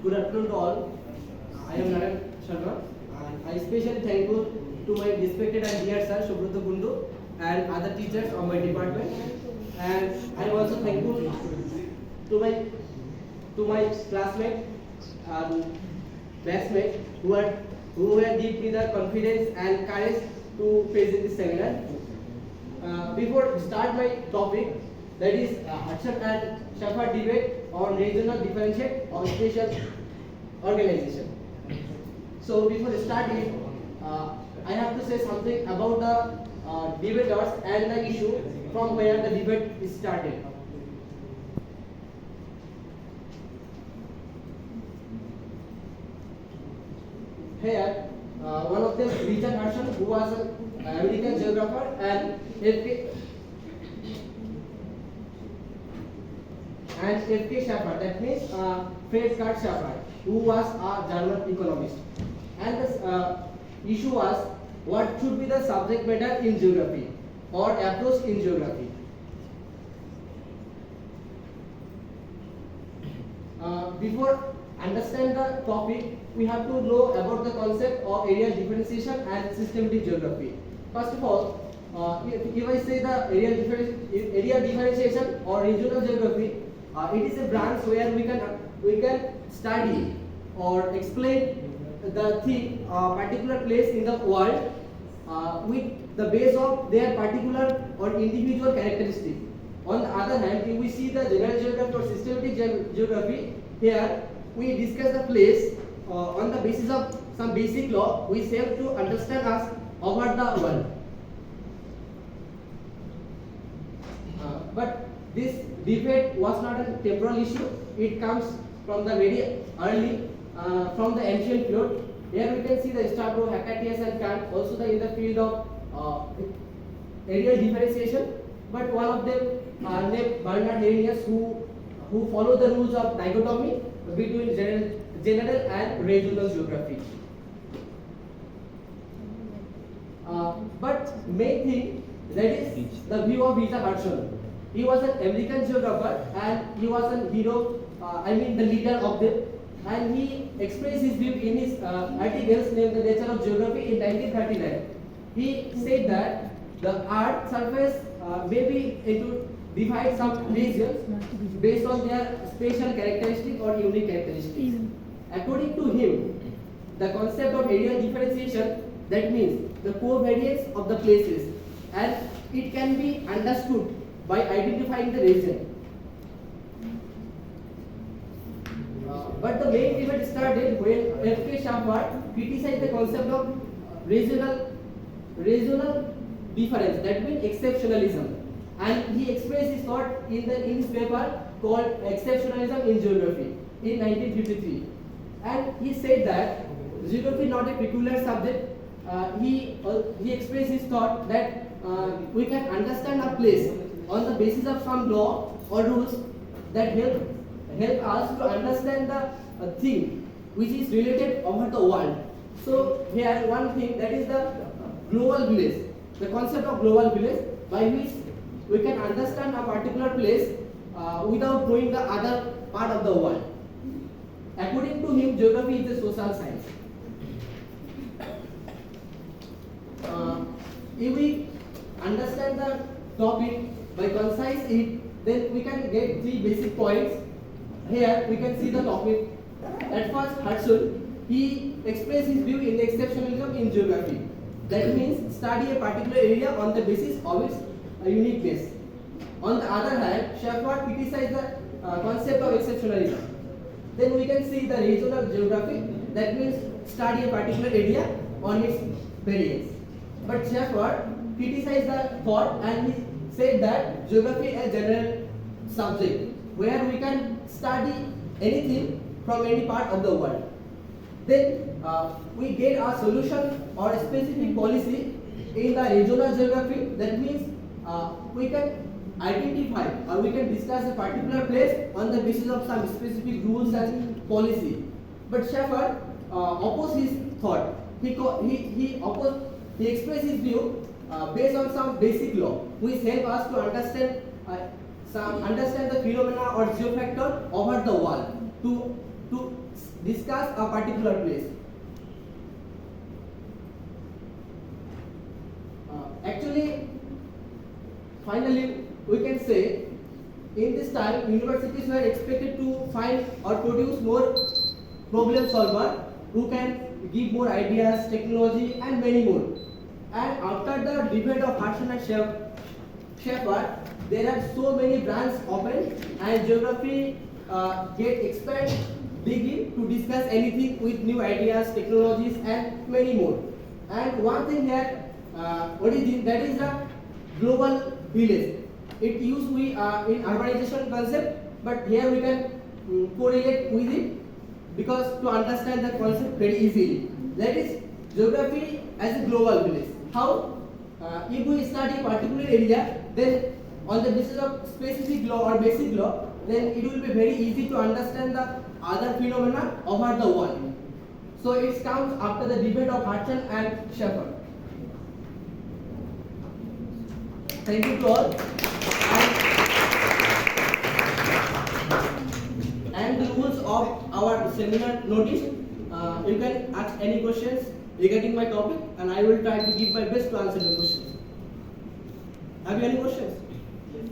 Good afternoon to all. I am Naren Sharma, and I especially thankful to my respected and dear sir Shubhrata Kundu and other teachers of my department. And I am also thankful to my classmates and batchmates who have given me the confidence and courage to present this seminar. Before start my topic, that is Hudson and Shaffer debate on regional differentiate or spatial organization. So before starting, I have to say something about the debaters and the issue from where the debate is started. Here, one of them, Richard Hudson, who was an American geographer, and F.K. Schaffer, that means Fred Kurt Schaffer, who was a German economist. And the issue was what should be the subject matter in geography or approach in geography. Before understand the topic, we have to know about the concept of area differentiation and systematic geography. First of all, if I say the area differentiation or regional geography, it is a branch where we can study or explain the thing particular place in the world with the base of their particular or individual characteristic. On the other hand, if we see the general geography or systematic geography, here we discuss the place on the basis of some basic law which help to understand us over the world. But this debate was not a temporal issue. It comes from the very early, from the ancient period. Here we can see the Strabo, Hecataeus and Kant, also in the field of areal differentiation. But one of them named Bernard Arrhenius, who followed the rules of dichotomy between general and regional geography. But main thing, that is the view of Richard Hudson. He was an American geographer and he was a hero, the leader of them. And he expressed his view in his articles named The Nature of Geography in 1939. He said that the Earth surface may be divide some regions based on their spatial characteristic or unique characteristics. According to him, the concept of areal differentiation, that means the covariance of the places, and it can be understood by identifying the region. But the main debate started when F.K. Schaffer criticized the concept of regional difference, that means exceptionalism. And he expressed his thought in his paper called Exceptionalism in Geography in 1953. And he said that geography is not a peculiar subject. He expressed his thought that we can understand a place on the basis of some law or rules that help us to understand the thing which is related over the world. So here one thing, that is the global village, the concept of global village, by which we can understand a particular place without knowing the other part of the world. According to him, geography is a social science. If we understand the topic by concise it, then we can get 3 basic points. Here we can see the topic. At first, Hudson, he expressed his view in exceptionalism in geography. That means study a particular area on the basis of its uniqueness. On the other hand, Schaffer criticized the concept of exceptionalism. Then we can see the regional geography, that means study a particular area on its variance. But Schaffer criticized the thought and he said that geography is a general subject where we can study anything from any part of the world. Then we get a solution or a specific policy in the regional geography. That means we can identify or we can discuss a particular place on the basis of some specific rules and policy. But Schaffer opposed his thought. He expressed his view based on some basic law, which help us to understand the phenomena or geofactor over the world, to discuss a particular place. Actually, finally, we can say in this time universities were expected to find or produce more problem solver who can give more ideas, technology, and many more. And after the debate of Hudson and Shepherd, there are so many branches open and geography get expand bigly to discuss anything with new ideas, technologies, and many more. And one thing that what is it? That is the global village. It used we in urbanization concept, but here we can correlate with it because to understand the concept very easily. That is geography as a global village. How? If we study a particular area, then on the basis of specific law or basic law, then it will be very easy to understand the other phenomena over the one. So it comes after the debate of Hudson and Shepherd. Thank you to all. And the rules of our seminar notice. You can ask any questions regarding my topic, and I will try to give my best to answer the questions. Have you any questions? Yes.